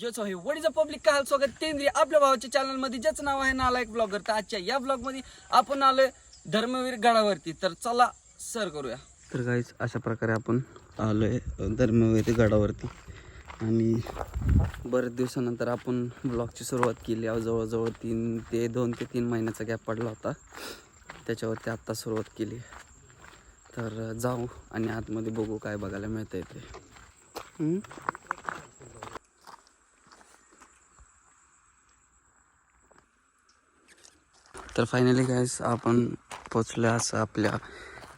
योच आहे वडीचं पब्लिक काय स्वागत केंद्रीय आपल्या भावाच्या चॅनल मध्ये ज्याचं नाव आहे नालायक ब्लॉगर. तर आजच्या या ब्लॉग मध्ये आपण आलोय धर्मवीर गडावरती. तर चला सर करूया. तर गाईज अशा प्रकारे आपण आलोय धर्मवीर गडावरती आणि बरेच दिवसानंतर आपण ब्लॉगची सुरुवात केली. जवळजवळ 2 ते 3 महिन्याचा गॅप पडला होता, त्याच्यावरती आत्ता सुरुवात केली. तर जाऊ आणि आतमध्ये बघू काय बघायला मिळतंय ते. तर फायनली गाईस आपण पोचलो असं आपल्या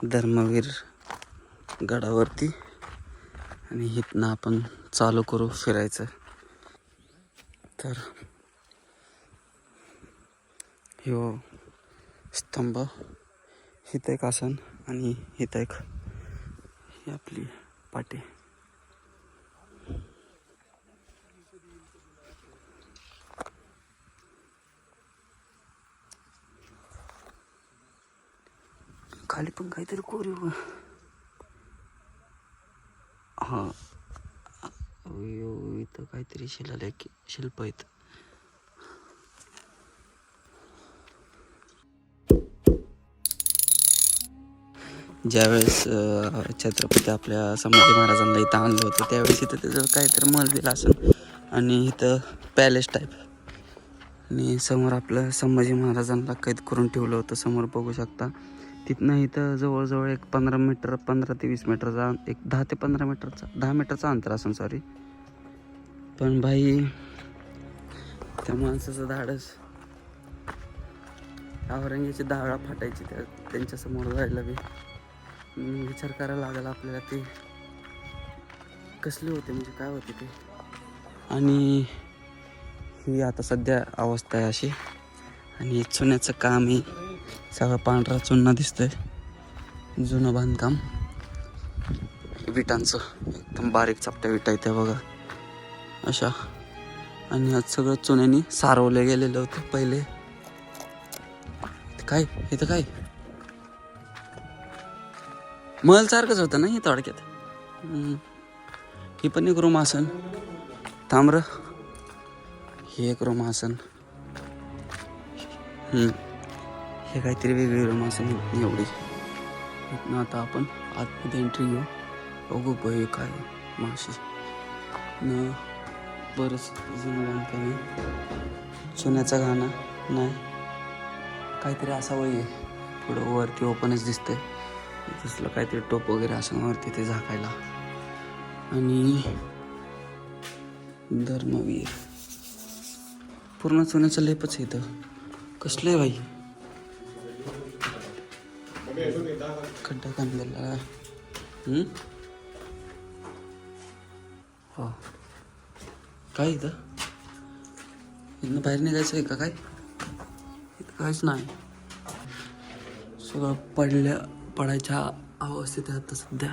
धर्मवीर गडावरती आणि इथनं आपण चालू करू फिरायचं. तर ह्यो स्तंभ, इथं एक आसन आणि इथं एक ही आपली पाटी. खाली पण काहीतरी कोरीव. हां, इथं काहीतरी शिल्प आहेत. ज्यावेळेस छत्रपती आपल्या संभाजी महाराजांना इथं आणलं होतं त्यावेळेस इथं त्याचं काहीतरी महल दिला असेल आणि इथं पॅलेस टाईप. आणि समोर आपलं संभाजी महाराजांना कैद करून ठेवलं होतं, समोर बघू शकता. तिथनं इथं जवळजवळ एक 15 ते 20 मीटरचा, एक 10 ते 15 मीटरचा, 10 मीटरचा अंतर असेल सॉरी. पण भाई त्या माणसाचं धाडस, औरंगजेबाची दाढा फाटायची त्यांच्या समोर जायला बी. विचार करायला लागला आपल्याला ते कसले होते, म्हणजे काय होते ते. आणि ही आता सध्या अवस्था आहे अशी. आणि चुन्याचं काम आहे, सगळं पांढरा चुन्ना दिसतोय, जुनं बांधकाम विटांचं, एकदम बारीक चपट्या विटा आहेत त्या बघा अशा. आणि आज सगळं चुन्याने सारवलं गेलेलं होतं पहिले. काय इथं काय महल सारखंच होतं ना हे थोडक्यात. ही पण एक रूम आसन, ताम्र, ही एक रूम आसन, हे काहीतरी वेगळी रूम आसन एवढी. इथनं आता आपण आतमध्ये एंट्री घेऊ, बघू हे काय माशी न बरंच जुनं बांधकाम आहे. सोन्याचा घाणा नाही, काहीतरी असावं आहे. पुढं वरती ओपनच दिसतंय, तसलं काहीतरी टोप वगैरे असं वरती ते झाकायला. आणि धर्मवीर पूर्ण सोन्याचं लेपच आहे इथं. कसलं आहे बाई, खड्डा काढलेला. हो काय इथं बाहेर निघायचं आहे का काय? इथं काहीच नाही, सगळं पडायच्या अवस्थेत आहे आता सध्या.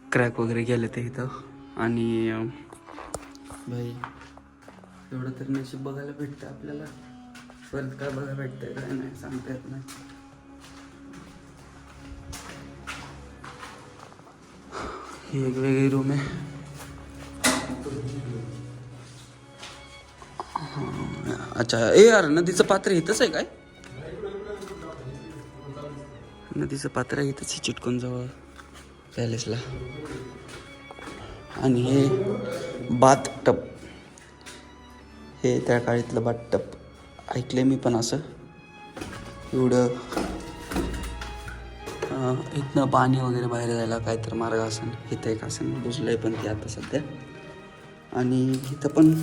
क्रॅक वगैरे गेले ते इथं. आणि भाई एवढं तरी नशीब बघायला भेटतं आपल्याला, परत काय बघायला भेटतंय काय नाही सांगता येत नाही. ही एक वेगळी रूम आहे. अच्छा, यार नदीचं पात्र इथंच आहे काय? नदीचं पात्र इथंच चिटकून जवळ पॅलेसला. आणि हे बाथ टब, हे त्या काळातलं बाथ टब ऐकले मी पण असं. एवढं इथनं पाणी वगैरे बाहेर जायला काहीतरी मार्ग असेल. इथं एक असेल बुजलंय पण ते आता सध्या. आणि इथं पण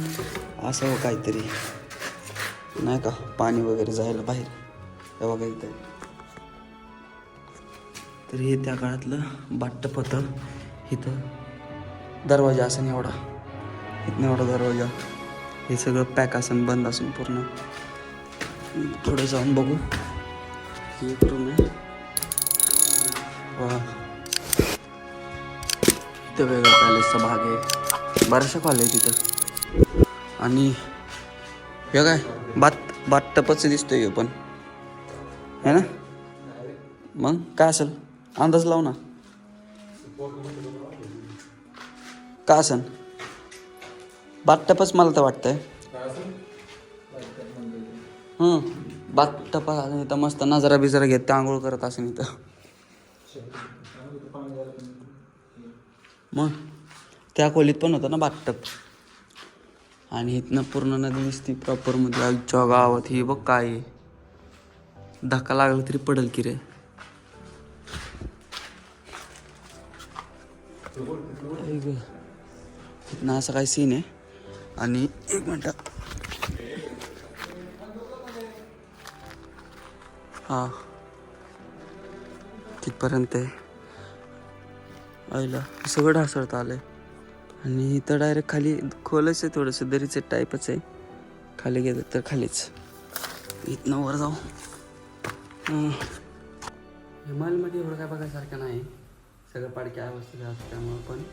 असावं काहीतरी नाही का, पाणी वगैरे जायला बाहेर. हे बघा इथं. तर हे त्या काळातलं बाथटब होतं. इथं दरवाजा असेल एवढा, इथनं एवढा दरवाजा. हे सगळं पॅक असेल, बंद असेल पूर्ण. पुढे जाऊन बघू. ही एक रूम आहे. वा, इथं वेगळा पॅलेसचा भाग आहे, बऱ्याचशा कॉल आहे तिथं. आणि हे काय बाथटबच दिसतोय पण, है ना? मग काय असेल, अंदाज लाव ना, काय असेल. बाथटबच मला तर वाटतंय. बाथटब इथं मस्त नजरा बिजरा घेत ते आंघोळ करत असेल इथं. मग त्या खोलीत पण होतं ना बाथटब. आणि इथनं पूर्ण नदी दिसती प्रॉपरमध्ये. आमच्या गावात ही बघ काय आहे. धक्का लागला तरी पडल की रे. इथनं असं काय सीन आहे. आणि एक मिनटं, हा तिथपर्यंत आहे. आईला सगळं ढासळत आलंय. आणि इथं डायरेक्ट खाली खोलच आहे, थोडंसं दरीचं टाईपच आहे. खाली गेलं तर खालीच. इथनं वर जाऊ. हिमालयमध्ये एवढं काय बघायसारखं नाही, सगळं पाडक्या अवस्थेत असतं. त्यामुळं पण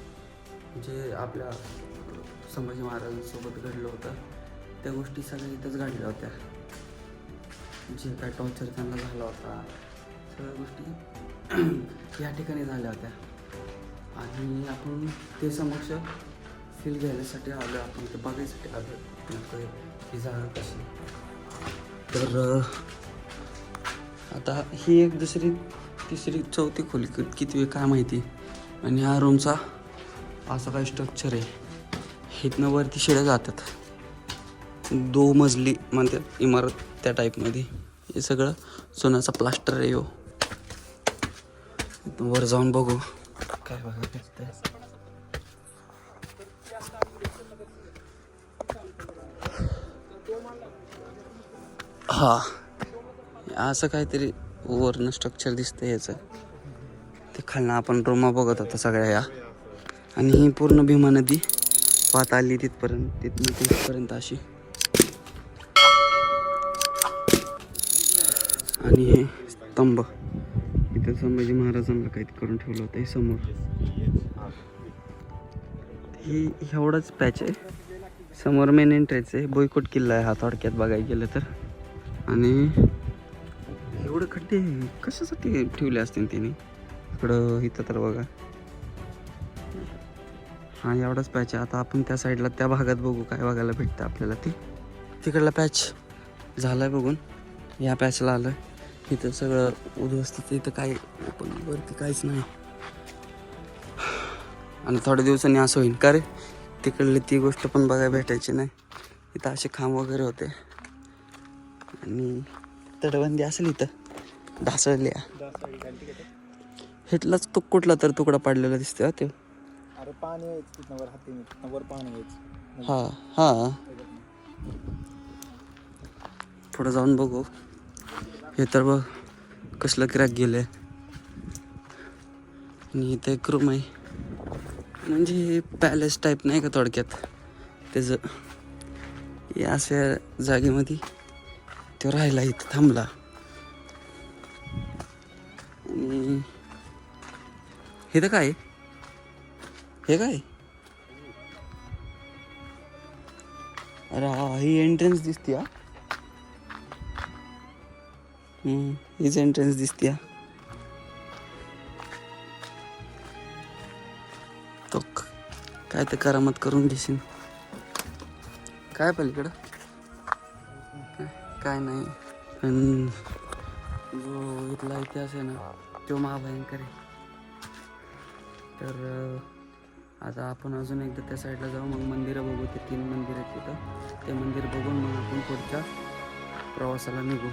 जे आपल्या संभाजी महाराजांसोबत घडलं होतं त्या गोष्टी सगळ्या इथंच घडल्या होत्या. जे काय टॉर्चर त्यांना झाला होता सगळ्या गोष्टी या ठिकाणी झाल्या होत्या. आणि आपण ते समक्ष फील घ्यायसाठी आलो, आपण ते बघायसाठी आलो नेमकं ही जागा कशी. तर आता ही एक दुसरी तिसरी चौथी खोली किती वेळ काय माहिती. आणि हा रूमचा असं काय स्ट्रक्चर आहे. इथनं वरती शिड्या जातात, 2 मजली म्हणतात इमारत त्या टाईपमध्ये. हे सगळं सोन्याचा प्लास्टर आहे. हो वर जाऊन बघू काय बघा भेटतंय. हा असं काहीतरी वरनं स्ट्रक्चर दिसतंय याचं. ते खालनं आपण रूमा बघत होतो सगळ्या या. आणि ही पूर्ण भीमा नदी वाहत आली तिथपर्यंत, तिथपर्यंत अशी. आणि हे स्तंभ इथं संभाजी महाराजांना काही करून ठेवलं होतं. हे समोर ही एवढाच पॅच आहे. समोर मेन एंट्रेन्स आहे. बोयकोट किल्ला आहे हा थोडक्यात बघायला गेलं तर. आणि एवढं खड्डे कशासाठी ठेवले असतील त्यांनी इकडं. इथं तर बघा हा एवढाच पॅच आहे. आता आपण त्या साईडला त्या भागात बघू काय बघायला भेटतं आपल्याला. तिकडला पॅच झालाय बघून. या पॅचला आलं. इथं सगळं उद्ध्वस्त. इथं काय पण वरती काहीच नाही. आणि थोड्या दिवसांनी असं होईल का रे तिकडली ती गोष्ट पण बघायला भेटायची नाही. इथं असे खांब वगैरे होते. आणि तटबंदी असेल इथं ढासळल्या. हेटलाच तो कुठला तर तुकडा पडलेला दिसतोय ते. अरे पाणी वर हाती वर पाणी. हा हा पुढं जाऊन बघू. हे तर बघ कसलं क्रॅक गेलंय. आणि इथे एक रूम आहे, म्हणजे पॅलेस टाईप नाही का थोडक्यात त्याचं. या अशा जागेमध्ये तो राहिला, इथं थांबला. आणि हे तर काय, हे काय, अरे हा ही एंट्रन्स दिसते. हा हीच एंट्रन्स दिसते. तो काय ते करामत करून घेशील काय पलीकडं. काय नाही, पण जो इथला इतिहास आहे ना तो महाभयंकर आहे. तर आता आपण अजून एकदा त्या साईडला जाऊ, मग मंदिरं बघू. ते 3 मंदिर आहेत तिथं. ते मंदिर बघून मग आपण पुढच्या प्रवासाला निघू.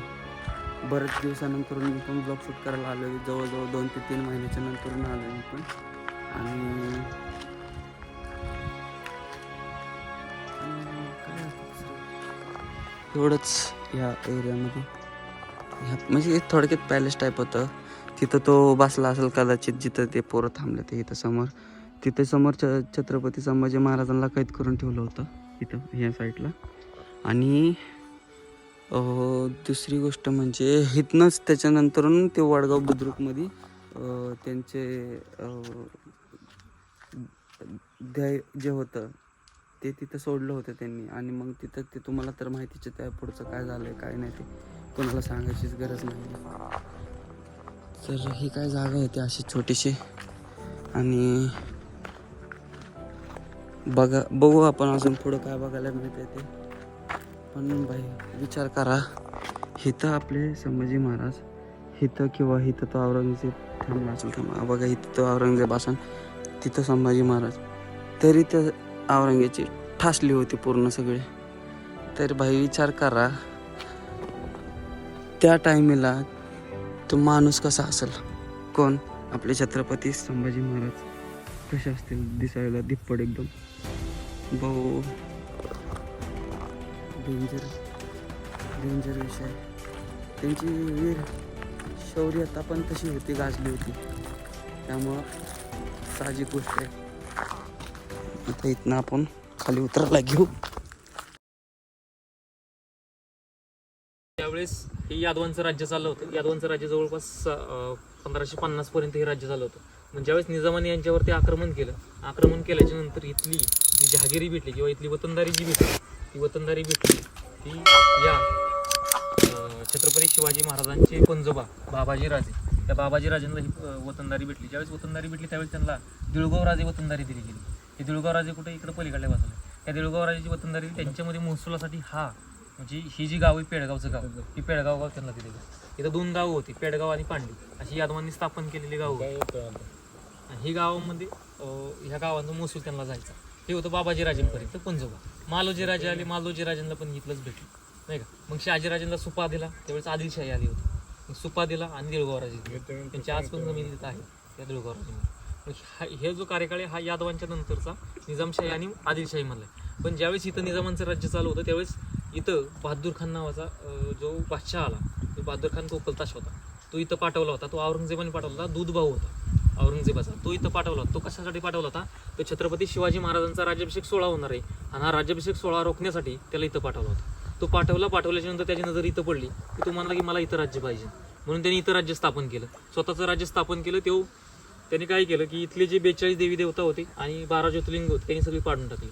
बरेच दिवसानंतर मी पण ब्लॉग शूट करायला आलो आहे. जवळजवळ 2 ते 3 महिन्याच्या नंतर आलो मी पण. आणि एवढंच ह्या एरियामध्ये. म्हणजे थोडक्यात पॅलेस टाईप होतं. तिथं तो बसला असेल कदाचित जिथं ते पोरं थांबले ते. इथं समोर, तिथे समोर छत्रपती संभाजी महाराजांना कैद करून ठेवलं होतं इथं ह्या साईडला. आणि दुसरी गोष्ट म्हणजे इथनंच त्याच्यानंतरून ते वडगाव बुद्रुकमध्ये त्यांचे ध्येय जे होतं ते तिथं सोडलं होतं त्यांनी. आणि मग तिथं ते तुम्हाला तर माहितीच आहे, त्या पुढचं काय झालं आहे काय नाही ते कोणाला सांगायचीच गरज नाही. तर ही काय जागा होती अशी छोटीशी. आणि बघू आपण अजून पुढं काय बघायला मिळते ते. पण भाई विचार करा, इथं आपले संभाजी महाराज इथं किंवा इथं तो औरंगजेब थांबला असेल, थांबा बघा इथं तो औरंगजेब असेल, तिथं संभाजी महाराज, तरी त्या औरंगजेबाची ठासली होती पूर्ण सगळे. तर भाई विचार करा त्या टायमीला तो माणूस कसा असेल, कोण आपले छत्रपती संभाजी महाराज कसे असतील दिसायला, धिप्पड एकदम. भाऊ डेंजर विषय. त्यांची वीर शौर्यता पण तशी होती, गाजली होती, त्यामुळं साहजिक गोष्ट आहे. आता इथनं आपण खाली उतरायला घेऊ. त्यावेळेस हे यादवांचं राज्य चाललं होतं. यादवांचं राज्य जवळपास 1550 पर्यंत हे राज्य चाललं होतं. म्हणजे ज्यावेळेस निजामाने यांच्यावरती आक्रमण केल्याच्या नंतर इथली जी जहागिरी भेटली किंवा इथली वतनदारी जी भेटली, ती वतनदारी भेटली ती या छत्रपती शिवाजी महाराजांचे पंजोबा बाबाजी राजे, त्या बाबाजी राजेंना ही वतनदारी भेटली. ज्यावेळेस वतनदारी भेटली त्यावेळेस त्यांना दिळगाव राजे वतनदारी दिली गेली. हे दिळगाव राजे कुठे, इकडे पलीकडल्या बाजूला. त्या दिळगाव राजाची वतनदारी त्यांच्यामध्ये महसुलासाठी म्हणजे ही जी गाव आहे पेडगावचं गाव, ही पेडगाव गाव त्यांना दिलेलं. इथं 2 गावं होती, पेडगाव आणि पांडी, अशी यादवांनी स्थापन केलेली गावं. आणि ही गावामध्ये ह्या गावांचा महसूल त्यांना जायचा. हे होतं बाबाजी राजेंपर्यंत पंजोबा. मालोजी राजे आले, मालोजी राजांना पण इथलंच भेटलं नाही का. मग शहाजीराजांना सुपा दिला, त्यावेळेस आदिलशाही आली होती. मग सुपा दिला आणि दिळगाव राजे दिले. त्यांची आज पण जमीन तिथं आहे त्या दिळगाव राजांनी. मग हे जो कार्यकाळ आहे हा यादवांच्या नंतरचा निजामशाही आणि आदिलशाही मधला आहे. पण ज्यावेळेस इथं निजामांचं राज्य चालू होतं त्यावेळेस इथं बहादूर खान नावाचा जो बादशाह आला, तो बहादूर खान कोकलताश होता, तो इथं पाठवला होता. तो औरंगजेबाने पाठवला होता, दूध भाऊ होता औरंगजेबाचा, तो इथं पाठवला होता. तो कशासाठी पाठवला होता, तो छत्रपती शिवाजी महाराजांचा राज्याभिषेक सोहळा होणार आहे आणि हा राज्याभिषेक सोहळा रोखण्यासाठी त्याला इथं पाठवला होता. तो पाठवल्याच्या नंतर त्याची नजर इथं पडली की तो म्हणला की मला इथं राज्य पाहिजे, म्हणून त्यांनी इथं राज्य स्थापन केलं, स्वतःचं राज्य स्थापन केलं. त्यांनी काय केलं की इथले जे 42 देवी देवता होते आणि 12 ज्योतिर्लिंग होते त्यांनी सगळी पाडून टाकली.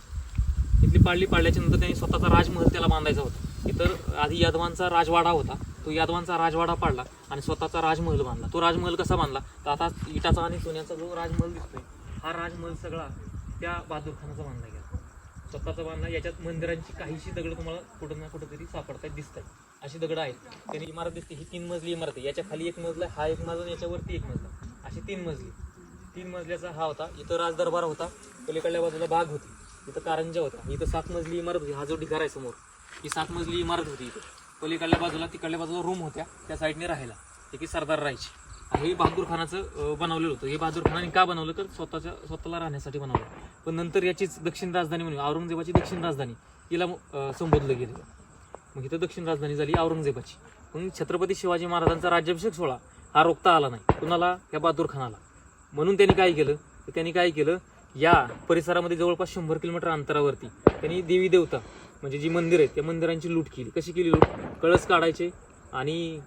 इथली पाडल्याच्या नंतर त्यांनी स्वतःचा राजमहल त्याला बांधायचा होता. इतर आधी यादवांचा राजवाडा होता, तो यादवांचा राजवाडा पाडला आणि स्वतःचा राजमहल बांधला. तो राजमहल कसा बांधला, तर आता इटाचा आणि सोन्याचा जो राजमहल दिसतोय, हा राजमहल सगळा त्या बहादूर खानाचा बांधला गेला, स्वतःचा बांधला. याच्यात मंदिरांची काहीशी दगड तुम्हाला कुठं ना कुठेतरी सापडतायत, दिसतात, अशी दगड आहेत. त्यांनी इमारत दिसते, ही 3 मजली इमारत आहे. याच्या खाली 1 मजला, हा 1 मजला, याच्यावरती 1 मजला, अशी 3 मजली. 3 मजल्याचा हा होता. इथं राजदरबार होता, पलीकडल्या बाजूला बाग होती, इथं कारंजा होता. इथं 7 मजली इमारत होती. हा जो ढिगार आहे समोर, ही 7 मजली इमारत होती. इथं पलीकडल्या बाजूला तिकडल्या बाजूला रूम होत्या, त्या साईडने राहायला की सरदार राहायचे. हे बहादूर खानाचं बनवलेलं होतं. हे बहादूर खानाने का बनवलं, तर स्वतःला राहण्यासाठी बनवलं. पण नंतर याचीच दक्षिण राजधानी म्हणून औरंगजेबाची दक्षिण राजधानी हिला संबोधलं गेलं. मग इथं दक्षिण राजधानी झाली औरंगजेबाची. मग छत्रपती शिवाजी महाराजांचा राज्याभिषेक सोहळा हा रोखता आला नाही कुणाला, या बहादूर खानाला. म्हणून त्यांनी काय केलं, या परिसरामध्ये जवळपास 100 किलोमीटर अंतरावरती त्यांनी देवी देवता म्हणजे जी मंदिर आहेत त्या मंदिरांची लूट केली. कशी केली लूट, कळस काढायचे आणि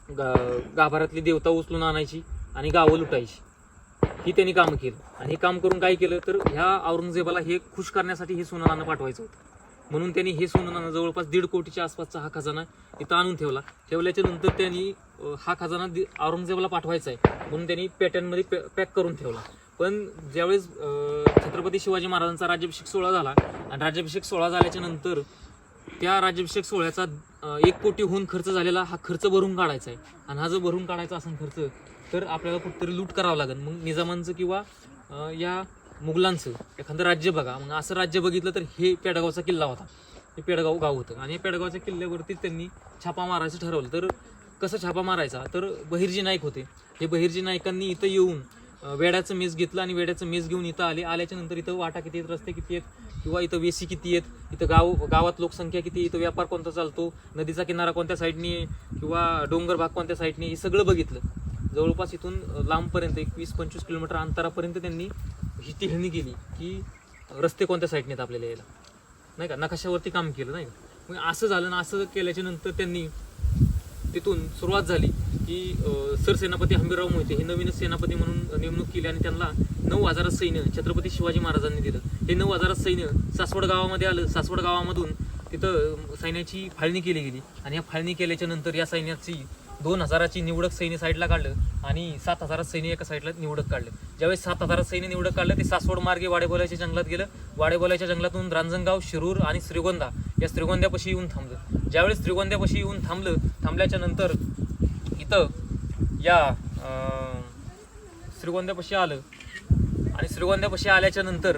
गाभाऱ्यातली देवता उचलून आणायची आणि गावं लुटायची, ही त्यांनी काम केलं. आणि हे काम करून काय केलं, तर ह्या औरंगजेबाला हे खुश करण्यासाठी हे सोनं नाणं पाठवायचं होतं. म्हणून त्यांनी हे सोनं नाणं जवळपास 1.5 कोटीच्या आसपासचा हा खजाना इथं आणून ठेवल्याच्या नंतर त्यांनी हा खजाना औरंगजेबाला पाठवायचा आहे म्हणून त्यांनी पेट्यांमध्ये पॅक करून ठेवला. पण ज्यावेळेस छत्रपती शिवाजी महाराजांचा राज्याभिषेक सोहळा झाला आणि राज्याभिषेक सोहळा झाल्याच्या नंतर त्या राज्याभिषेक सोहळ्याचा 1 कोटीहून खर्च झालेला हा खर्च भरून काढायचा आहे. आणि हा जर भरून काढायचा असेल खर्च, तर आपल्याला कुठेतरी लूट करावं लागेल. मग निजामांचं किंवा या मुघलांचं एखादं राज्य बघा. मग असं राज्य बघितलं तर हे पेडगावचा किल्ला होता, हे पेडगाव गाव होतं. आणि पेडगावच्या किल्ल्यावरतीच त्यांनी छापा मारायचं ठरवलं. तर कसं छापा मारायचा, तर बहिर्जी नाईक होते. हे बहिर्जी नाईकांनी इथं येऊन वेड्याचं मेस घेतलं आणि वेड्याचं मेस घेऊन इथं आल्याच्या नंतर इथं वाटा किती आहेत, रस्ते किती आहेत, किंवा इथं वेसी किती आहेत, इथं गावात लोकसंख्या किती, इथं व्यापार कोणता चालतो, नदीचा किनारा कोणत्या साईडनी किंवा डोंगर भाग कोणत्या साईडनी, हे सगळं बघितलं. जवळपास इथून लांबपर्यंत 20-25 किलोमीटर अंतरापर्यंत त्यांनी ही टिहळणी केली की रस्ते कोणत्या साईडने आहेत आपल्याला यायला, नाही का, नकाशावरती काम केलं नाही का. मग असं झालं ना. असं केल्याच्या नंतर त्यांनी तिथून सुरुवात झाली की सरसेनापती हंबीरराव मोहिते हे नवीनच सेनापती म्हणून नेमणूक केली आणि त्यांना 9,000 सैन्य छत्रपती शिवाजी महाराजांनी दिलं. हे 9,000 सैन्य सासवड गावामध्ये आलं. सासवड गावामधून तिथं सैन्याची फाळणी केली गेली आणि या फाळणी केल्याच्या नंतर या सैन्याची 2000ची निवडक सैन्य साईडला काढलं आणि 7000 सैन्य एका साईडला निवडक काढलं. ज्यावेळेस 7000 सैन्य निवडक काढलं ते सासवड मार्गे वाडेबोलाच्या जंगलात गेलं. वाडेबोलाच्या जंगलातून रांजणगाव, शिरूर आणि श्रीगोंदा या श्रीगोंद्यापाशी येऊन थांबलं. ज्यावेळेस श्रीगोंद्यापाशी येऊन थांबल्याच्या नंतर इथं या श्रीगोंद्यापाशी आलं आणि श्रीगोंद्यापाशी आल्याच्या नंतर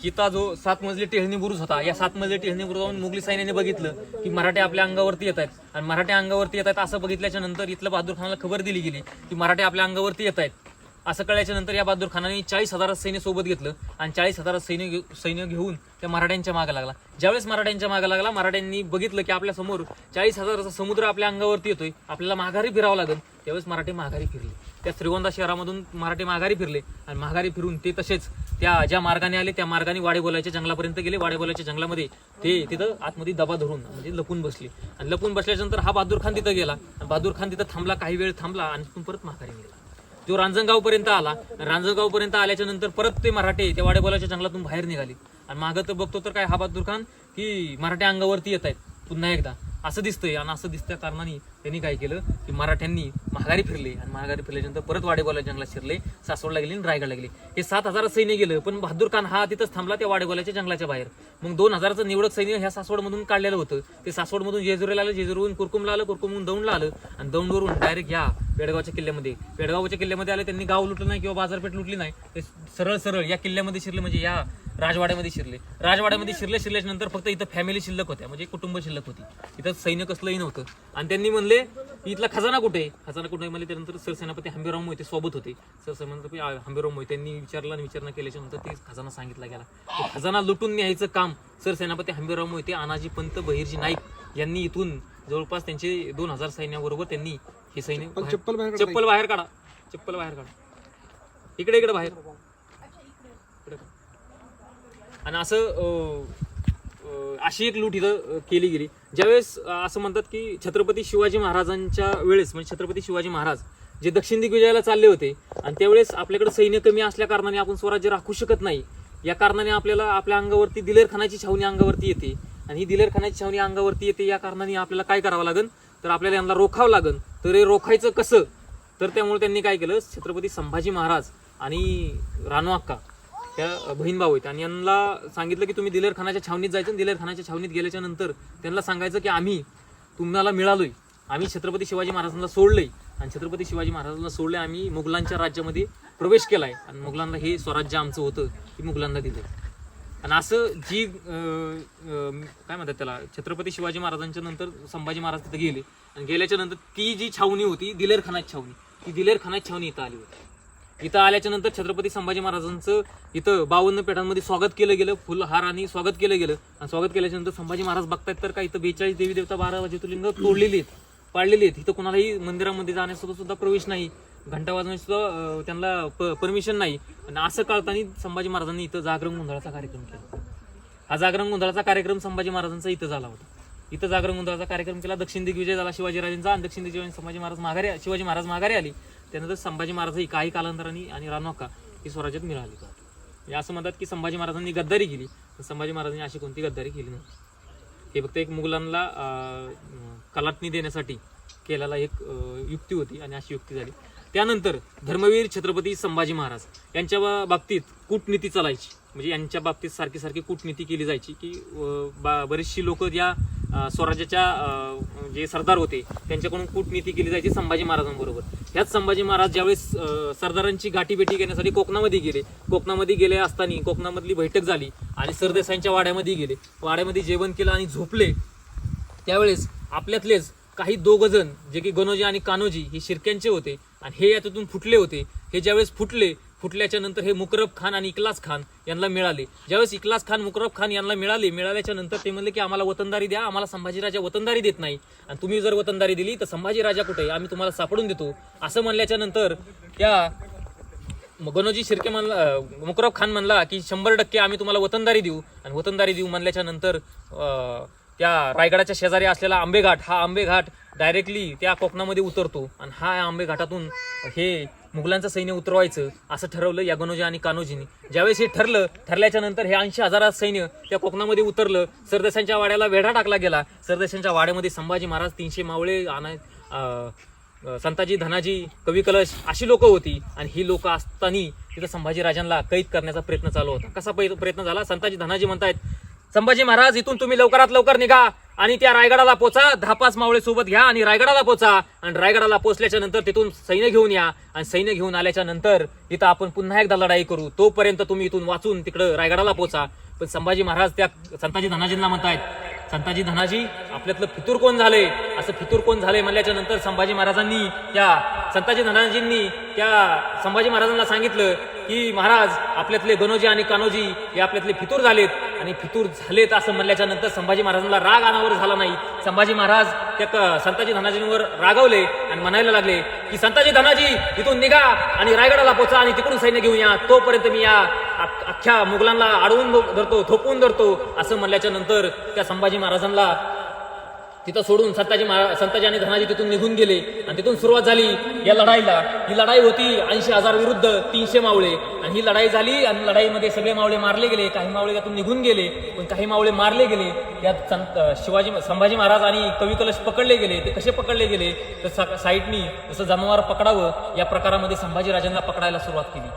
हिता जो 7 मजली टेहळणी बुरुज होता, या 7 मजली टेहळणी बुरुजावरून मुघली सैन्याने बघितलं की मराठे आपल्या अंगावरती येत आहेत आणि मराठे अंगावरती येत आहेत असं बघितल्याच्या नंतर इथलं बहादूर खानाला खबर दिली गेली की मराठे आपल्या अंगावरती येत आहेत. असं कळल्याच्या नंतर या बहादूर खानाने 40,000 सैन्य सोबत घेतलं आणि 40,000 सैन्य घेऊन त्या मराठ्यांच्या मागे लागला. ज्यावेळेस मराठ्यांच्या मागे लागला, मराठ्यांनी बघितलं की आपल्या समोर 40,000चा समुद्र आपल्या अंगावरती येतोय, आपल्याला माघारी फिरावं लागेल. त्यावेळेस मराठे माघारी फिरले. त्या श्रीगोंदा शहरामधून मराठे माघारी फिरले आणि माघारी फिरून ते तसेच त्या ज्या मार्गाने आले त्या मार्गाने वाडेबोलाच्या जंगलापर्यंत गेले. वाडेबोलाच्या जंगलामध्ये ते तिथं आतमध्ये दबा धरून म्हणजे लपून बसले आणि लपून बसल्यानंतर हा बहादूर खान तिथं गेला. बहादूर खान तिथं थांबला, काही वेळ थांबला आणि तिथून परत माघारी गेला. जो रांजणगाव पर्यंत आला. रांजणगाव पर्यंत आल्याच्या नंतर परत ते मराठे त्या वाडेबोलाच्या जंगलातून बाहेर निघाले आणि मागं तर बघतो तर काय हा बहादूर खान की मराठे अंगावरती येत आहेत पुन्हा एकदा असं दिसतंय. आणि असं दिसत्या कारणाने त्यांनी काय केलं की मराठ्यांनी माघारी फिरले आणि माघारी फिरल्यानंतर परत वाडेबोलाच्या जंगलात शिरले, सासवडला गेले आणि रायगडला गेले. हे 7,000 सैन्य गेलं, पण बहादूर खान हा तिथंच थांबला त्या वाडेबोलाच्या जंगलाच्या बाहेर. मग 2,000चं निवडक सैन्य ह्या सासवडमधून काढलेलं होतं. ते सासवडमधून जेजुरीला आलं, जेजुरीवरून कुरकुमला आलं, कुरकुमहून दौंडला आलं आणि दौंडवरून डायरेक्ट या पेडगावच्या किल्ल्यामध्ये आले. त्यांनी गाव लुटलं नाही किंवा बाजारपेठ लुटली नाही, ते सरळ या किल्ल्यामध्ये शिरले, म्हणजे या राजवाड्यामध्ये शिरले. राजवाड्यामध्ये शिरल्याच्या नंतर फक्त इथं फॅमिली शिल्लक होत्या, म्हणजे कुटुंब शिल्लक होती. इथं सैन्य कसलंही नव्हतं. आणि त्यांनी म्हणले इथला खजाना कुठे म्हणले. त्यानंतर सरसेनापती हंबीरराव मोहिते सोबत होते. सरसेनापती हंबीरराव मोहिते त्यांनी विचारणा केल्याच्या नंतर ते खजाना सांगितला गेला. तो खजाना लुटून न्यायचं काम सरसेनापती हंबीरराव मोहिते, आनाजी पंत, बहिर्जी नाईक यांनी इथून जवळपास त्यांचे 2,000 सैन्याबरोबर त्यांनी हे सैन्य चप्पल बाहेर काढा इकडे बाहेर. आणि असं अशी एक लूट इथं केली गेली. ज्यावेळेस असं म्हणतात की छत्रपती शिवाजी महाराजांच्या वेळेस, म्हणजे छत्रपती शिवाजी महाराज जे दक्षिण दिग्विजयाला चालले होते आणि त्यावेळेस आपल्याकडे सैन्य कमी असल्या कारणाने आपण स्वराज्य राखू शकत नाही. या कारणाने आपल्याला आपल्या अंगावरती दिलेर खानाची छावणी अंगावरती येते आणि ही दिलेर खानाची छावणी अंगावरती येते. या कारणाने आपल्याला काय करावं लागेल तर आपल्याला यांना रोखावं लागेल. तर हे रोखायचं कसं, तर त्यामुळे त्यांनी काय केलं, छत्रपती संभाजी महाराज आणि राणू अक्का त्या बहीण भाऊ आहेत आणि यांना सांगितलं की तुम्ही दिलेर खानाच्या छावणीत जायचं. दिलेर खानाच्या छावणीत गेल्याच्या नंतर त्यांना सांगायचं की आम्ही तुम्हाला मिळालोय, आम्ही छत्रपती शिवाजी महाराजांना सोडलंय आणि छत्रपती शिवाजी महाराजांना सोडले, आम्ही मुघलांच्या राज्यामध्ये प्रवेश केलाय आणि मुघलांना हे स्वराज्य आमचं होतं की मुघलांना दिलं. आणि असं जी काय म्हणतात त्याला, छत्रपती शिवाजी महाराजांच्या नंतर संभाजी महाराज तिथे गेले आणि गेल्याच्या नंतर ती जी छावणी होती दिलेर खानाची छावणी, ती दिलेर खानाची छावणी इथं आली होती. इथं आल्याच्या नंतर छत्रपती संभाजी महाराजांचं इथं 52 पेठांमध्ये स्वागत केलं गेलं, फुलहार आणि स्वागत केलं गेलं. आणि स्वागत केल्याच्या नंतर संभाजी महाराज बघतायत तर काय इथं 42 देवी देवता, 12 ज्योतिर्लिंग तोडलेली आहेत, पाडलेली आहेत. इथं कोणालाही मंदिरामध्ये जाण्यासोबत सुद्धा प्रवेश नाही, घंटा वाजवण्याची सुद्धा त्यांना परमिशन नाही. आणि असं कळताना संभाजी महाराजांनी इथं जागरण गोंधळाचा कार्यक्रम केला. हा जागरण गोंधळाचा कार्यक्रम संभाजी महाराजांचा इथं झाला होता. इथं जागरण गोंधळाचा कार्यक्रम केला. दक्षिण दिग्विजय झाला शिवाजीराजांचा आणि दक्षिण दिग्विजय शिवाजी महाराज माघारी आली. त्यानंतर संभाजी महाराज ही काही कालांतराने आणि राणू अक्का ही स्वराज्यात मिळाली. म्हणजे असं म्हणतात की संभाजी महाराजांनी गद्दारी केली, संभाजी महाराजांनी अशी कोणती गद्दारी केली नव्हती. हे फक्त एक मुघलांना कलाटणी देण्यासाठी केलेला एक युक्ती होती आणि अशी युक्ती झाली. त्यानंतर धर्मवीर छत्रपती संभाजी महाराज यांच्या बाबतीत कूटनीती चालायची, म्हणजे यांच्या बाबतीत सारखी सारखी कूटनीती केली जायची की बरीचशी लोक या स्वराज्याच्या जे सरदार होते त्यांच्याकडून कूटनीती केली जायची संभाजी महाराजांबरोबर. ह्याच संभाजी महाराज ज्यावेळेस सरदारांची गाठीभेटी घेण्यासाठी कोकणामध्ये गेले असताना कोकणामधली बैठक झाली आणि सरदेसाईंच्या वाड्यामध्ये गेले, वाड्यामध्ये जेवण केलं आणि झोपले. त्यावेळेस आपल्यातलेच काही 2 जण जे की गणोजी आणि कान्होजी हे शिर्क्यांचे होते आणि हे यातून फुटले होते. हे ज्यावेळेस फुटल्याच्या नंतर हे मुकरब खान आणि इकलास खान यांना मिळाले. ज्यावेळेस इकलास खान मुकरब खान यांना मिळाल्याच्या नंतर ते म्हणले की आम्हाला वतनदारी द्या, आम्हाला संभाजीराजा वतनदारी देत नाही आणि तुम्ही जर वतनदारी दिली तर संभाजीराजा कुठे आम्ही तुम्हाला सापडून देतो. असं म्हणल्याच्या नंतर त्या गणोजी शिर्के मुकरब खान म्हणला की 100% आम्ही तुम्हाला वतनदारी देऊ आणि वतनदारी देऊ म्हणल्याच्या नंतर त्या रायगडाच्या शेजारी असलेला आंबेघाट, हा आंबेघाट डायरेक्टली त्या कोकणामध्ये उतरतो आणि हा आंबे घाटातून हे मुघलांचं सैन्य उतरवायचं असं ठरवलं या गणोजी आणि कान्होजींनी. ज्यावेळेस हे ठरल्याच्या नंतर हे 80,000 सैन्य त्या कोकणामध्ये उतरलं. सरदेशांच्या वाड्याला वेढा टाकला गेला. सरदेशांच्या वाड्यामध्ये संभाजी महाराज, 300 मावळे, संताजी, धनाजी, कवी कलश अशी लोक होती आणि ही लोक असताना तिथं संभाजी राजांना कैद करण्याचा प्रयत्न चालू होता. कसा प्रयत्न झाला? संताजी धनाजी म्हणतायत, संभाजी महाराज इथून तुम्ही लवकरात लवकर निघा आणि त्या रायगडाला पोचा, 10-5 मावळे सोबत घ्या आणि रायगडाला पोचा आणि रायगडाला पोचल्याच्या नंतर तिथून सैन्य घेऊन या आणि सैन्य घेऊन आल्याच्या नंतर इथं आपण पुन्हा एकदा लढाई करू, तोपर्यंत तुम्ही इथून वाचून तिकडं रायगडाला पोचा. पण संभाजी महाराज त्या संताजी धनाजींना म्हणतायत, संताजी धनाजी आपल्यातलं फितूर कोण झाले? असं फितूर कोण झाले म्हणल्याच्या नंतर संभाजी महाराजांनी संताजी धनाजींनी त्या संभाजी महाराजांना सांगितलं की महाराज आपल्यातले गणोजी आणि कान्होजी हे आपल्यातले फितूर झालेत आणि फितूर झालेत असं म्हणल्याच्या नंतर संभाजी महाराजांना राग अनावर झाला नाही. संभाजी महाराज त्या संताजी धनाजींवर रागवले आणि म्हणायला लागले की संताजी धनाजी इथून निघा आणि रायगडाला पोचा आणि तिकडून सैन्य घेऊन या, तोपर्यंत मी या अख्ख्या मुघलांना अडवून धरतो, थोपवून धरतो असं म्हणल्याच्या नंतर त्या संभाजी महाराजांना तिथं सोडून संताजी आणि धनाजी तिथून निघून गेले आणि तिथून सुरुवात झाली या लढाईला. ही लढाई होती 80,000 विरुद्ध 300 मावळे आणि ही लढाई झाली आणि लढाईमध्ये सगळे मावळे मारले गेले. काही मावळे त्यातून निघून गेले पण काही मावळे मारले गेले. यात संभाजी महाराज आणि कवी कलश पकडले गेले. ते कसे पकडले गेले तर साईडनी जसं जनावर पकडावं या प्रकारामध्ये संभाजी राजांना पकडायला सुरुवात केली.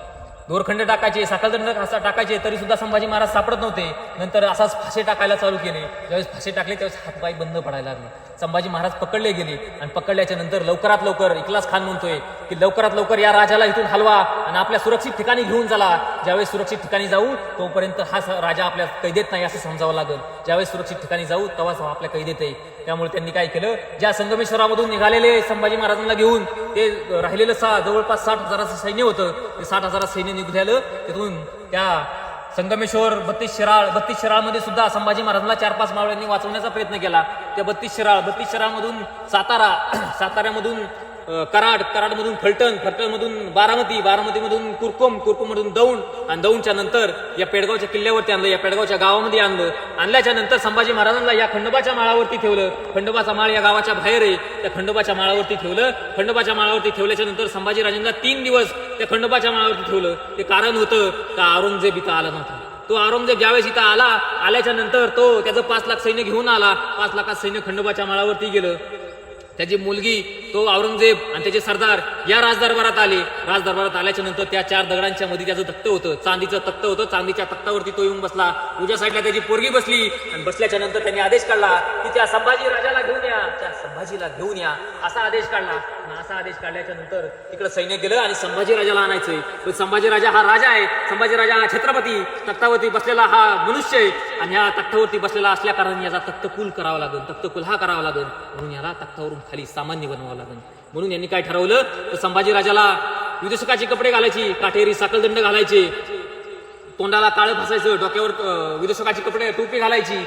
दोरखंड टाकायचे, साखळदंड टाकायचे तरी सुद्धा संभाजी महाराज सापडत नव्हते. नंतर असाच फासे टाकायला चालू केले. ज्यावेळेस फासे टाकले त्यावेळेस हातपाय बंद पडायला लागले. संभाजी महाराज पकडले गेले आणि पकडल्याच्या नंतर लवकरात लवकर इखलास खान म्हणतोय की लवकरात लवकर या राजाला इथून हलवा आणि आपल्या सुरक्षित ठिकाणी घेऊन चला. ज्यावेळेस सुरक्षित ठिकाणी जाऊ तोपर्यंत हा राजा आपल्या कैदेत नाही असं समजावं लागेल. ज्यावेळेस सुरक्षित ठिकाणी जाऊ तेव्हाच आपल्या कैदेत येईल. त्यामुळे त्यांनी काय केलं, ज्या संगमेश्वरामधून निघालेले संभाजी महाराजांना घेऊन ते राहिलेलं जवळपास 60,000 सैन्य होतं. ते 60,000 सैन्य निघालं. तिथून त्या संगमेश्वर 32 शिराळमध्ये सुद्धा संभाजी महाराजांना 4-5 मावळ्यांनी वाचवण्याचा प्रयत्न केला. त्या 32 शिराळमधून साताऱ्यामधून कराडमधून फलटणमधून बारामतीमधून कुरकुममधून दौंड आणि दौंडच्या नंतर या पेडगावच्या किल्ल्यावरती आणलं. या पेडगावच्या गावामध्ये आणल्याच्या नंतर संभाजी महाराजांना या खंडोबाच्या माळावरती ठेवलं. खंडोबाचा माळ या गावाच्या बाहेर आहे. त्या खंडोबाच्या माळावरती ठेवलं. खंडोबाच्या माळावरती ठेवल्याच्या नंतर संभाजी राजांना 3 दिवस त्या खंडोबाच्या माळावरती ठेवलं. ते कारण होतं का औरंगजेब इथं आला नव्हता. तो औरंगजेब ज्यावेळेस इथं आल्याच्या नंतर तो त्याचं 5 लाख सैन्य घेऊन आला. 5 लाखात सैन्य खंडोबाच्या माळावरती गेलं. त्याची मुलगी तो औरंगजेब आणि त्याचे सरदार या राजदरबारात आले. राजदरबारात आल्याच्या नंतर त्या 4 दगडांच्या मध्ये त्याचं तख्त होतं, चांदीचं तख्त होतं. चांदीच्या तख्तावरती तो येऊन बसला. उजव्या साईडला त्याची पोरगी बसली आणि बसल्याच्या नंतर त्यांनी आदेश काढला की त्या संभाजी राजाला घेऊन या, त्या संभाजीला घेऊन या असा आदेश काढला. असा आदेश काढल्याच्या नंतर तिकडे सैन्य गेलं आणि संभाजी राजाला आणायचंय. पण संभाजी राजा हा राजा आहे. संभाजी राजा हा छत्रपती, तख्तावरती बसलेला हा मनुष्य आहे आणि ह्या तख्तावरती बसलेला असल्या कारण याचा तख्तकुल करावा लागेल, तख्तकुल हा करावा लागेल. म्हणून याला तख्तावरून खाली सामान्य बनवावं लागेल. म्हणून यांनी काय ठरवलं तर संभाजी राजाला विदूषकाचे कपडे घालायची, काटेरी साखळदंड घालायचे, तोंडाला काळं फासायचं, डोक्यावर विदूषकाची कपडे टोपी घालायची,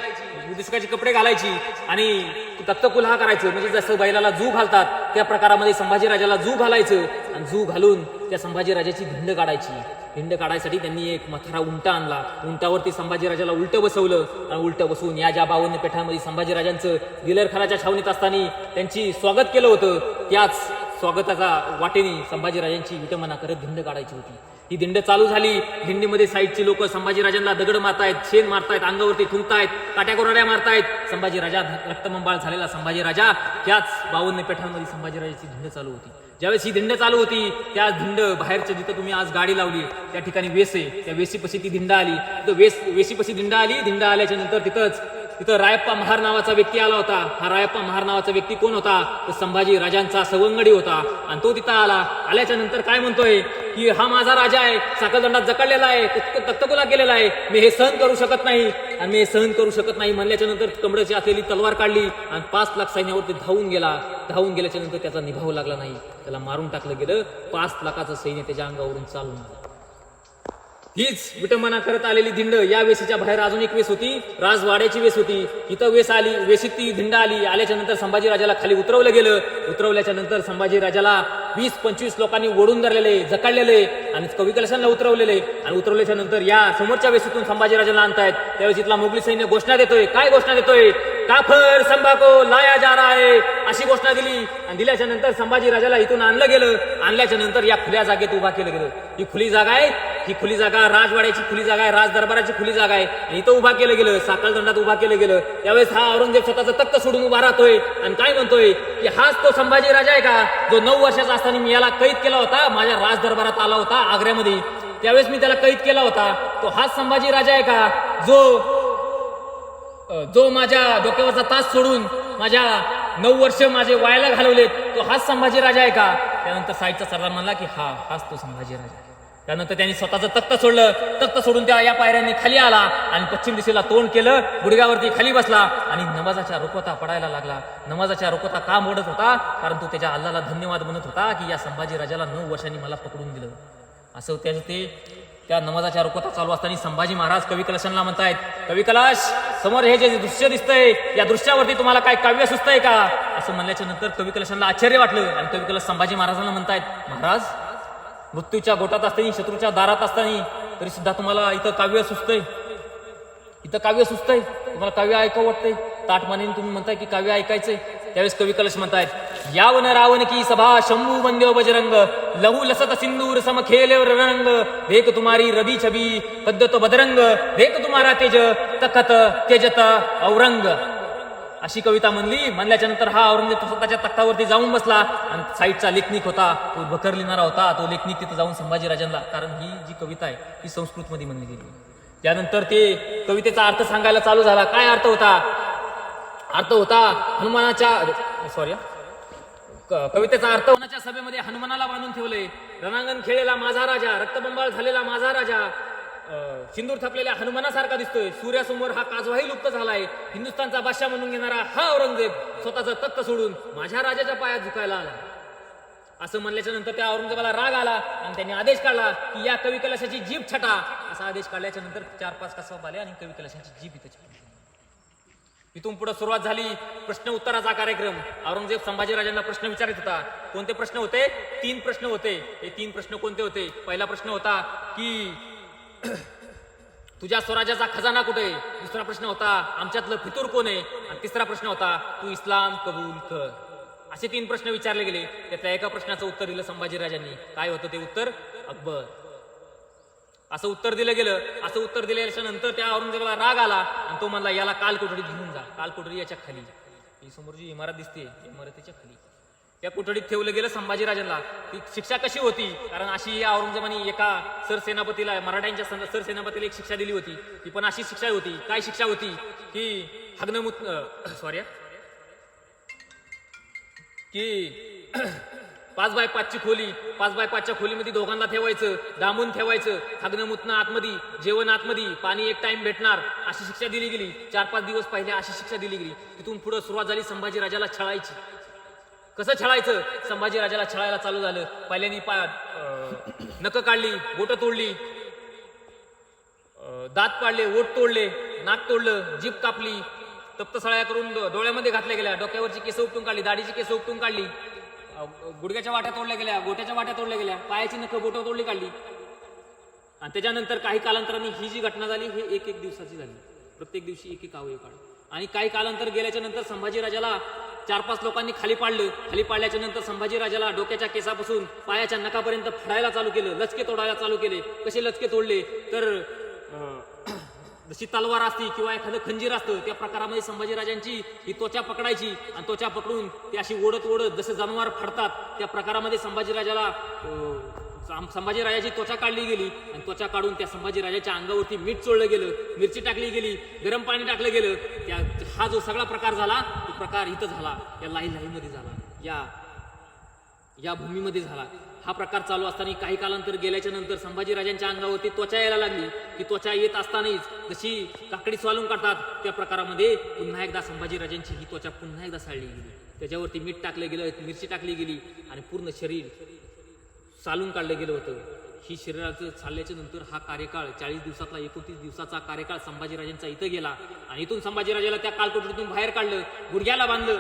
विदूषकाची कपडे घालायची आणि तख्तकुल हा करायचं. म्हणजे जसं बैलाला जू घालतात त्या प्रकारामध्ये संभाजी राजाला जू घालायचं आणि जू घालून त्या संभाजी राजाची धिंड काढायची. धिंड काढायसाठी त्यांनी एक मथारा उंटा आणला. उंटावरती संभाजी राजाला उलटं बसवलं आणि उलटं बसवून या ज्या 52 पेठांमध्ये संभाजी राजांचं दिलेरखानाच्या छावणीत असताना त्यांची स्वागत केलं होतं त्याच स्वागताचा वाटेने संभाजी राजांची विटंबना करत धिंड काढायची होती. ही दिंड चालू झाली. दिंडीमध्ये साईडची लोक संभाजी राजांना दगड मारतायत, शेण मारतायत, अंगावरती थुंकतायत, काट्या कोरड्या मारतायत. संभाजी राजा रक्तबंबाळ झालेला संभाजी राजा त्याच 52 पेठांमध्ये संभाजी राजाची दिंड चालू होती. ज्यावेळेस ही दिंड चालू होती त्या दिंड बाहेरच्या जिथं तुम्ही आज गाडी लावली त्या ठिकाणी वेस आहे, त्या वेशीपाशी ती दिंड आली. वेशीपाशी दिंड आली. दिंड आल्याच्या नंतर तिथं रायप्पा महार नावाचा व्यक्ती आला होता. हा रायप्पा महार नावाचा व्यक्ती कोण होता तर संभाजी राजांचा सवंगडी होता. आणि तो तिथं आल्याच्या नंतर काय म्हणतोय की हा माझा राजा आहे, साखळदंडात जकडलेला आहे, तख्तकुला केलेला आहे, मी हे सहन करू शकत नाही आणि मी हे सहन करू शकत नाही म्हणल्याच्या नंतर कमळाची असलेली तलवार काढली आणि 5 लाख सैन्यावरती धावून गेल्याच्या नंतर त्याचा निभाव लागला नाही, त्याला मारून टाकलं गेलं. 5 लाखाचं सैन्य त्याच्या अंगावरून चालून आलं. हीच विटंबना करत आलेली दिंड. या वेशीच्या बाहेर अजून एक वेस होती, राजवाड्याची वेस होती. इथं वेस आली, वेशीत ती दिंड आल्याच्या नंतर संभाजी राजाला खाली उतरवलं गेलं. उतरवल्याच्या नंतर संभाजी राजाला 20-25 लोकांनी ओढून धरलेले, जकाडलेले आणि कवी कलशांना उतरवलेले आणि उतरवल्याच्या नंतर या समोरच्या वेशीतून संभाजीराजांना आणतायत. त्यावेळेस इथला मोगली सैन्य घोषणा देतोय. काय घोषणा देतोय? काफर संभाको लाया जा रहा है अशी घोषणा दिली. आणि दिल्याच्या नंतर संभाजीराजाला इथून आणलं गेलं. आणल्याच्या नंतर या खुल्या जागेत उभा केलं गेलं. ही खुली जागा आहे, ही खुली जागा राजवाड्याची खुली जागा आहे, राज दरबाराची खुली जागा आहे. आणि इथं उभा केलं गेलं, साखळदंडात उभा केलं गेलं. त्यावेळेस हा औरंगजेब स्वतःचं तख्त सोडून उभा राहतोय आणि काय म्हणतोय की हाच तो संभाजीराजा आहे का जो 9 वर्षाचा असताना मी याला कैद केला होता, माझ्या राज दरबारात आला होता आग्र्यामध्ये, त्यावेळेस मी त्याला कैद केला होता. तो हाच संभाजीराजा आहे का जो माझ्या डोक्यावरचा तास सोडून माझ्या 9 वर्ष माझे वायाला घालवलेत, तो हाच संभाजीराजा आहे का? त्यानंतर साईडचा सरदार म्हणला की हाच तो संभाजीराजा. त्यानंतर त्यांनी स्वतःचं तख्त सोडलं. तख्त सोडून त्या या पायऱ्यांनी खाली आला आणि पश्चिम दिशेला तोंड केलं, गुडघ्यावरती खाली बसला आणि नमाजाच्या रुकवता पडायला लागला. नमाजाच्या रुकवता का मोडत होता? कारण तो त्याच्या अल्लाला धन्यवाद म्हणत होता की या संभाजीराजाला 9 वर्षांनी मला पकडून दिलं. असं त्या नमाजाच्या रुकवता चालू असताना संभाजी महाराज कवी कलशांना म्हणतायत, कवी कलाश समोर हे जे दृश्य दिसतंय या दृश्यावरती तुम्हाला काय काव्य सुचतंय का? असं म्हणल्याच्या नंतर कवी कलशांना आश्चर्य वाटलं आणि कवी कलश संभाजी महाराजांना म्हणतायत, महाराज मृत्यूच्या गोटात असताना, शत्रूच्या दारात असताना तरी सुद्धा तुम्हाला इथं काव्य सुचतंय, तुम्हाला काव्य ऐकावं वाटतंय, ताटमानेने तुम्ही म्हणताय की काव्य ऐकायचंय. त्यावेळेस कवी कलश म्हणतायत, यावन रावण की सभा शंभू वंद्य बजरंग लहू लसत सिंदूर सम खेल रंग देख तुम्हारी रबी छबी पद्धत बदरंग देख तुम्हारा तेज तखत तेजत औरंग. अशी कविता म्हणल्याच्या नंतर हा औरंगजेब स्वतःच्या तख्तावरती जाऊन बसला आणि साईडचा लेखनिक होता, तो बखर लिहिणारा होता, तो लेखनिक तिथं जाऊन संभाजीराजांना, कारण ही जी कविता आहे ही संस्कृत मध्ये म्हणली गेली. त्यानंतर ते कवितेचा अर्थ सांगायला चालू झाला. काय अर्थ होता? कवितेचा अर्थ होण्याच्या सभेमध्ये हनुमानाला बांधून ठेवले, रणांगण खेळलेला माझा राजा, रक्तबंबाळ झालेला माझा राजा सिंदूर थपलेल्या हनुमानासारखा दिसतोय, सूर्यासमोर हा काजवाही लुप्त झालाय, हिंदुस्थानचा बादशाह म्हणून घेणारा हा औरंगजेब स्वतःचं तख्त सोडून माझ्या राजाच्या पायात झुकायला आला. असं म्हणल्याच्या नंतर त्या औरंगजेबाला राग आला आणि त्यांनी आदेश काढला की या कवी कलशाची जीभ छटा. असा आदेश काढल्याच्या नंतर 4-5 कसब आले आणि कवी कलशाची जीभ इथं छाटली. इथून पुढे सुरुवात झाली प्रश्न उत्तराचा कार्यक्रम. औरंगजेब संभाजीराजांना प्रश्न विचारत होता. कोणते प्रश्न होते? 3 प्रश्न होते. हे 3 प्रश्न कोणते होते? पहिला प्रश्न होता की तुझ्या स्वराज्याचा खजाना कुठे? दुसरा प्रश्न होता आमच्यातलं फितूर कोण आहे? आणि तिसरा प्रश्न होता तू इस्लाम कबूल कर. असे 3 प्रश्न विचारले गेले. त्यातल्या एका प्रश्नाचं उत्तर दिलं संभाजीराजांनी. काय होतं ते उत्तर? अकबर. असं उत्तर दिलं गेलं. असं उत्तर दिल्याच्या नंतर त्या औरंगजेबाला राग आला आणि तो म्हणला याला कालकोठडीत घेऊन जा. कालकोठडी याच्या खाली, ही समोर जी इमारत दिसते इमारतीच्या खाली त्या कोठडीत ठेवलं गेलं संभाजीराजांना. ती शिक्षा कशी होती? कारण अशी या औरंगजेबाने एका सरसेनापतीला, मराठ्यांच्या सरसेनापतीला एक शिक्षा दिली होती. ती पण अशी शिक्षा होती. काय शिक्षा होती? की की 5x5ची खोली, 5x5च्या खोलीमध्ये दोघांना ठेवायचं, डांबून ठेवायचं, हागणं मुतणं आतमध्ये, जेवण आतमध्ये, पाणी एक टाइम भेटणार, अशी शिक्षा दिली गेली. 4-5 दिवस पहिले अशी शिक्षा दिली गेली. तिथून पुढे सुरुवात झाली संभाजीराजाला छळायची. कसं छळायचं? संभाजीराजाला छळायला चालू झालं. पहिल्यांनी नख काढली, बोट तोडली, दात पाडले, ओठ तोडले, नाक तोडलं, जीभ कापली, तप्तसळ्या करून डोळ्यामध्ये घातल्या गेल्या, डोक्यावरची केस उपटून काढली, दाढीची केस उपटून काढली, गुडघ्याच्या वाट्या तोडल्या गेल्या, गोट्याच्या वाट्या तोडल्या गेल्या, पायाची नख बोट तोडली काढली. आणि त्याच्यानंतर काही कालांतराने ही जी घटना झाली ही 1-1 दिवसाची झाली. प्रत्येक दिवशी 1-1 अवयव काढ. आणि काही कालांतर गेल्याच्या नंतर संभाजीराजाला 4-5 लोकांनी खाली पाडलं. खाली पाडल्याच्या नंतर संभाजीराजाला डोक्याच्या केसापासून पायाच्या नखापर्यंत फाडायला चालू केलं, लचके तोडायला चालू केले. कसे लचके तोडले? तर जशी तलवार असती किंवा एखादं खंजीर असतं त्या प्रकारामध्ये संभाजीराजांची ही त्वचा पकडायची आणि त्वचा पकडून ती अशी ओढत ओढत जसे जनावर फाडतात त्या प्रकारामध्ये संभाजीराजाची त्वचा काढली गेली. आणि त्वचा काढून त्या संभाजीराजाच्या अंगावरती मीठ चोळलं गेलं, मिरची टाकली गेली, गरम पाणी टाकलं गेलं. हा जो सगळा प्रकार झाला तो प्रकार इथं झाला, या लाहीमध्ये झाला, या भूमीमध्ये झाला. हा प्रकार चालू असताना काही कालांतर गेल्याच्या नंतर संभाजीराजांच्या अंगावरती त्वचा यायला लागली. ती त्वचा येत असतानाच जशी काकडी स्वालून काढतात त्या प्रकारामध्ये पुन्हा एकदा संभाजीराजांची ही त्वचा पुन्हा एकदा साळली गेली. त्याच्यावरती मीठ टाकलं गेलं, मिरची टाकली गेली आणि पूर्ण शरीर चालून काढलं गेलं होतं. ही शरीराचं चालल्याच्या नंतर हा कार्यकाळ 40 दिवसातला 29 दिवसाचा कार्यकाळ संभाजीराजांचा इथं गेला. आणि इथून संभाजीराजाला त्या कालकोठडीतून बाहेर काढलं, गुडघ्याला बांधलं,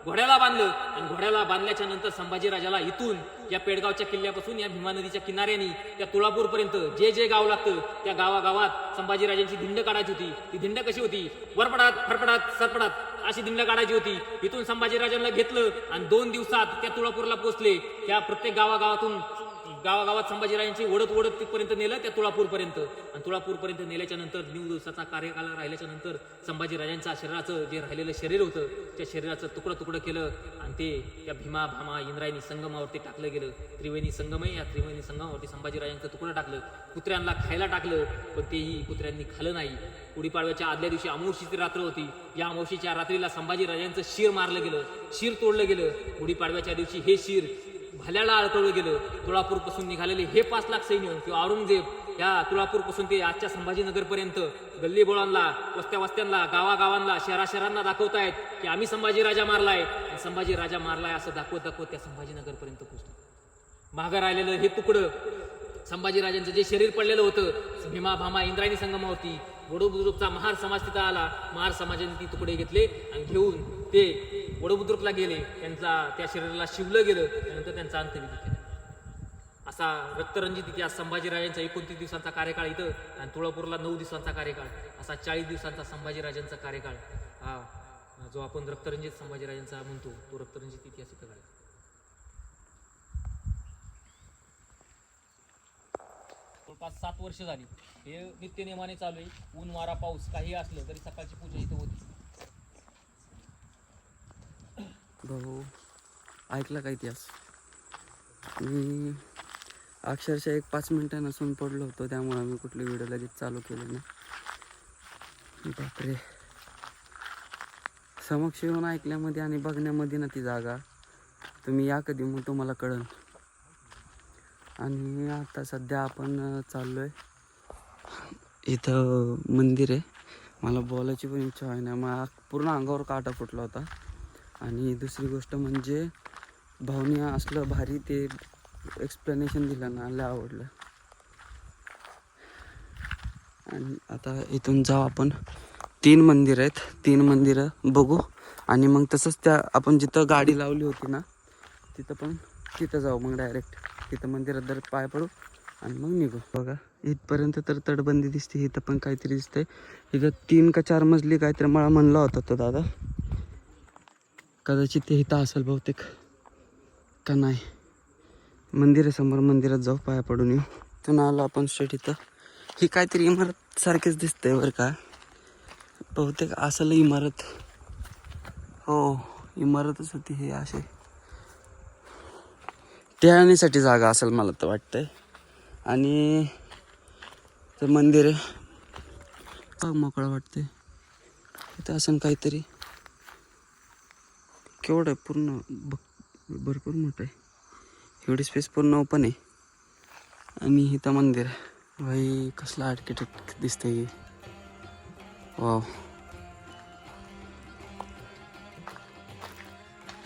घोड्याला बांधलं आणि घोड्याला बांधल्याच्या नंतर संभाजीराजाला इथून या पेडगावच्या किल्ल्यापासून या भीमा नदीच्या किनाऱ्यानी त्या तुळापूरपर्यंत जे जे गाव लागतं त्या गावागावात संभाजीराजांची दिंड काढायची होती. ती दिंड कशी होती? वरपडात फरपडात सरपडात अशी दिंड काढायची होती. इथून संभाजीराजांना घेतलं आणि 2 दिवसात त्या तुळापूरला पोहोचले. त्या प्रत्येक गावागावात संभाजीराजांची ओढत ओढत तिथपर्यंत नेलं त्या तुळापूरपर्यंत. आणि तुळापूरपर्यंत नेल्याच्या नंतर 9 दिवसाचा कार्यकाळ राहिल्याच्या नंतर संभाजीराजांच्या शरीराचं जे राहिलेलं शरीर होतं त्या शरीराचं तुकडं केलं आणि ते त्या भीमा भामा इंद्रायणी संगमावरती टाकलं गेलं. त्रिवेणी संगम आहे, या त्रिवेणी संगमावरती संभाजीराजांचं तुकडं टाकलं. कुत्र्यांना खायला टाकलं, पण तेही कुत्र्यांनी खाल्लं नाही. गुढीपाडव्याच्या आदल्या दिवशी अमावशीची रात्र होती. या अमावशीच्या रात्रीला संभाजीराजांचं शिर मारलं गेलं, शिर तोडलं गेलं. गुढीपाडव्याच्या दिवशी हे शिर भाल्याला अडकवलं गेलं. तुळापूरपासून निघालेले हे 5 लाख सैन्य किंवा औरंगजेब या तुळापूरपासून ते आजच्या संभाजीनगरपर्यंत गल्ली बोळांना, वस्त्यांना, गावागावांना, शहरांना दाखवतायत की आम्ही संभाजीराजा मारलाय आणि संभाजीराजा मारलाय असं दाखवत त्या संभाजीनगरपर्यंत पोहोचलं. मागं राहिलेलं हे तुकडं संभाजीराजांचं जे शरीर पडलेलं होतं भीमा भामा इंद्रायणी संगमावरती, वडोबुद्रुकचा महार समाज तिथं आला. महार समाजाने ती तुकडे घेतले आणि घेऊन ते वडोबुद्रुकला गेले. त्या शरीराला शिवलं गेलं. त्यानंतर त्यांचा अंत्यविधी केला. असा रक्तरंजित इतिहास संभाजीराजांचा 29 दिवसांचा कार्यकाळ इथं आणि तुळापूरला 9 दिवसांचा कार्यकाळ, असा 40 दिवसांचा संभाजीराजांचा कार्यकाळ हा जो आपण रक्तरंजित संभाजीराजांचा म्हणतो तो रक्तरंजित इतिहास इथं घडला. जवळपास 7 वर्ष झाली हे नित्यनेमाने चालू आहे. ऊन वारा पाऊस काही असलं तरी सकाळची पूजा इथं होती. भाऊ ऐकला का इतिहास? मी अक्षरशः 5 मिनिटांना सून पडलो होतो, त्यामुळे मी कुठली व्हिडिओ लगेच चालू केली नाही. बापरे, समक्ष येऊन ऐकल्यामध्ये आणि बघण्यामध्ये ना ती जागा, तुम्ही या कधी मग तुम्हाला कळेल. आणि आता सध्या आपण चाललो आहे इथं मंदिर आहे. मला बोलायची पण इच्छा आहे ना, मग पूर्ण अंगावर काटा फुटला होता. आणि दुसरी गोष्ट म्हणजे भावनी असलं भारी ते एक्सप्लेनेशन दिलं ना, लय आवडलं. आणि आता इथून जाऊ आपण. 3 मंदिर आहेत, 3 मंदिरं बघू आणि मग तसंच त्या आपण जिथं गाडी लावली होती ना तिथं जाऊ. मग डायरेक्ट तिथं मंदिरात जर पाय पडू आणि मग निघू. बघा इथपर्यंत तर तटबंदी दिसते. इथं पण काहीतरी दिसतंय. इथं 3 का 4 मजली काहीतरी मला म्हणला होता तो दादा. कदाचित ते इथं असेल बहुतेक का नाही. मंदिर आहे समोर, मंदिरात जाऊ, पाया पडून येऊ. तिथून आलो आपण स्ट्रेट. इथं ही काहीतरी इमारत सारखीच दिसतंय बरं का. बहुतेक असेल इमारत. हो इमारतच होती हे. असे टेहळणीसाठी जागा असेल मला तर वाटतंय. आणि ते मंदिर आहे मोकळं वाटतंय. इथं असेल काहीतरी. केवढं आहे पूर्ण भरपूर मोठं आहे. एवढी स्पेस पूर्ण ओपन आहे. आणि इथं मंदिर आहे. भाई कसलं आर्किटेक्ट दिसतंय. वाव.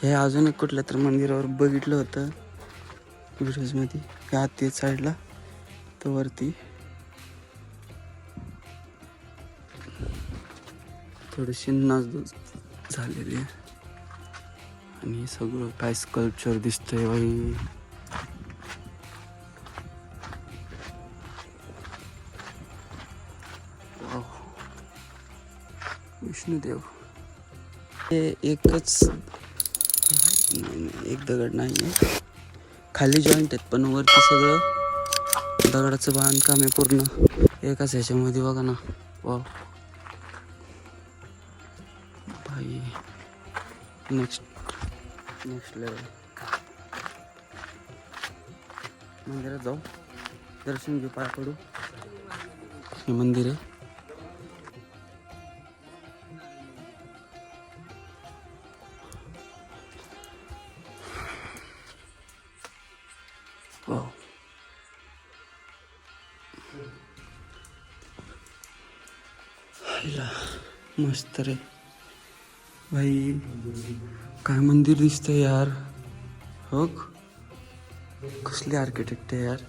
हे अजून एक कुठल्या तर मंदिरावर बघितलं होतं व्हिडिओजमध्ये. ह्या ते साईडला तो वरती थोडीशी नासधूस झालेली आहे. आणि सगळं काय स्कल्पचर दिसतंय बाई. वाव. विष्णुदेव. हे एकच एक दगड नाही आहे, खाली जॉईंट आहेत पण वरती सगळं दगडाचं बांधकाम आहे पूर्ण एकाच ह्याच्यामध्ये. बघा ना. वाव भाई. Next level. मंदिरात जाऊ, दर्शन घेऊ, पाय पडू. हे मंदिर आहे. वाव. मस्त रे भाई. काय मंदिर दिसतंय यार. हो कसले आर्किटेक्ट आहे यार.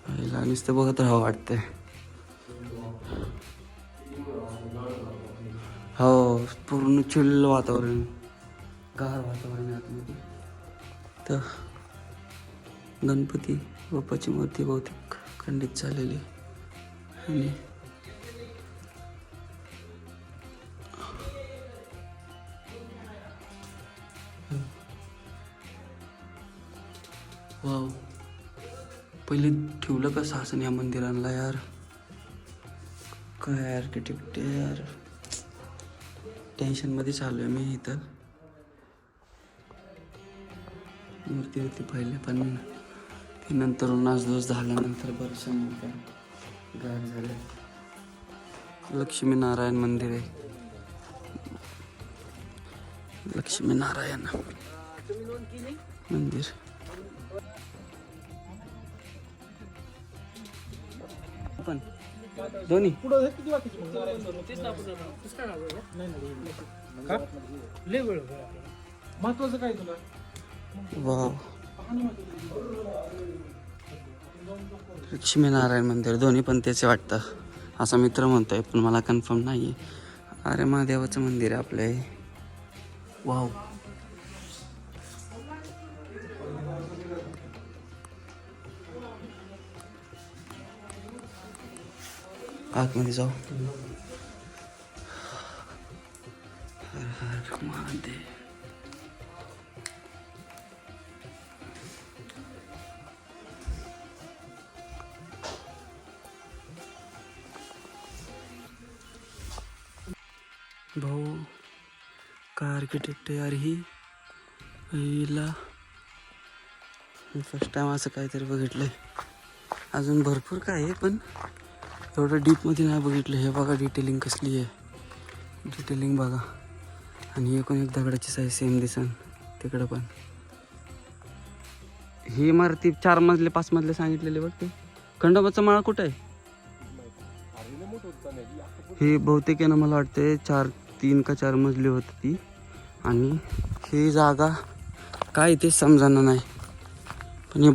भाईला नुसतं बघत राहावं वाटतंय. हो पूर्ण चिल्ल वातावरण. गार वातावरण आहे आतमध्ये. तर गणपती बाप्पाची मूर्ती बहुतेक खंडित झालेली आणि वाव, पहिले ठेवलं कसं असं या मंदिरांना यार. काय आर्किटेक्ट यार, टेन्शनमध्ये चालू आहे मी इथं. मूर्ती होती पहिले पण ती नंतर नासधूस झाल्यानंतर बरंचशा मूर्त्या गायब झाल्या. लक्ष्मीनारायण मंदिर आहे, लक्ष्मीनारायण मंदिर. पण दोन्ही पुढं किती बाकीची महत्वाचं काय तुला? वाव, लक्ष्मीनारायण मंदिर दोन्ही पण त्याचे वाटतं असं मित्र म्हणतोय, पण मला कन्फर्म नाही आहे. अरे महादेवाचं मंदिर आहे आपलं हे. वाव, आतमध्ये जाऊ. हर हर महादेव. भाऊ काय आर्किटेक्ट यार ही. हिला फर्स्ट टाइम असं काहीतरी बघितलंय. अजून भरपूर काय आहे पण एवढं डीपमध्ये नाही बघितलं. हे बघा डिटेलिंग कसली आहे, डिटेलिंग बघा. आणि एकूण एक दगडाची साईज सेम दिसन तिकडं पण. ही इमारती 4 मजले 5 मजले सांगितलेले बघ. ते खंडोबाचा माळा कुठं आहे? हे बहुतेक आहे ना, मला वाटते 3 का 4 मजली होती ती. आणि ही जागा काय ते समजाना नाही, पण हे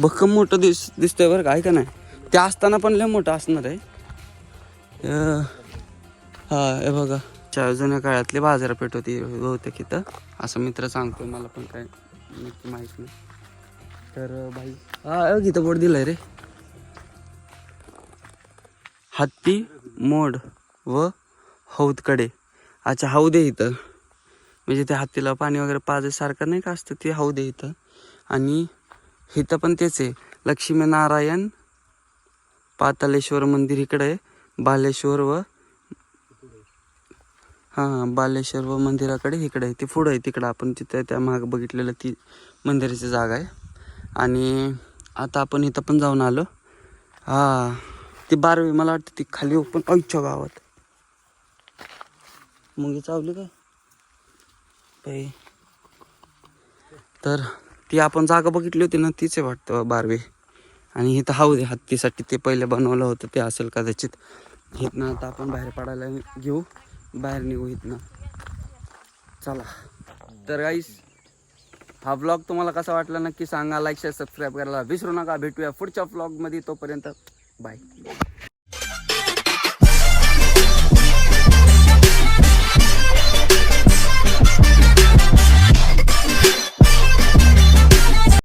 भक्कम मोठं दिसतंय बरं काय का नाही. ते असताना पण लय मोठं असणार आहे. हा हे बघा, जुन्या काळातली बाजारपेठ होती बहुतेक इथं असं मित्र सांगतोय, मला पण काय नक्की माहीत नाही. तर बाई हा इथं बोर्ड दिलाय रे, हत्ती मोड व हौदकडे. अच्छा हौद आहे इथं, म्हणजे त्या हत्तीला पाणी वगैरे पाजायसारखं नाही का असतं ते हौद आहे इथं. आणि इथं पण तेच आहे, लक्ष्मीनारायण पातालेश्वर मंदिर इकडे आहे. बालेश्वर व बालेश्वर व मंदिराकडे इकडे आहे. ते पुढं आहे तिकडं, आपण तिथं त्या मागं बघितलेलं ती मंदिराची जागा आहे. आणि आता आपण इथं पण जाऊन आलो. ती 12वी मला वाटतं ती खाली ओपन आईच्या गावात मुंगी चावली का बाई. तर ती आपण जागा बघितली होती ना, तीच आहे वाटतं 12वी. आणि इथं हौद आहे हत्तीसाठी, ते पहिले बनवलं होतं ते असेल कदाचित. इथनं आता आपण बाहेर पडायला घेऊ, बाहेर निघू इथनं. चला तर गाईस, हा व्लॉग तुम्हाला कसा वाटला नक्की सांगा. लाईक शेअर सबस्क्राईब करायला विसरू नका. भेटूया पुढच्या व्लॉगमध्ये, तोपर्यंत बाय.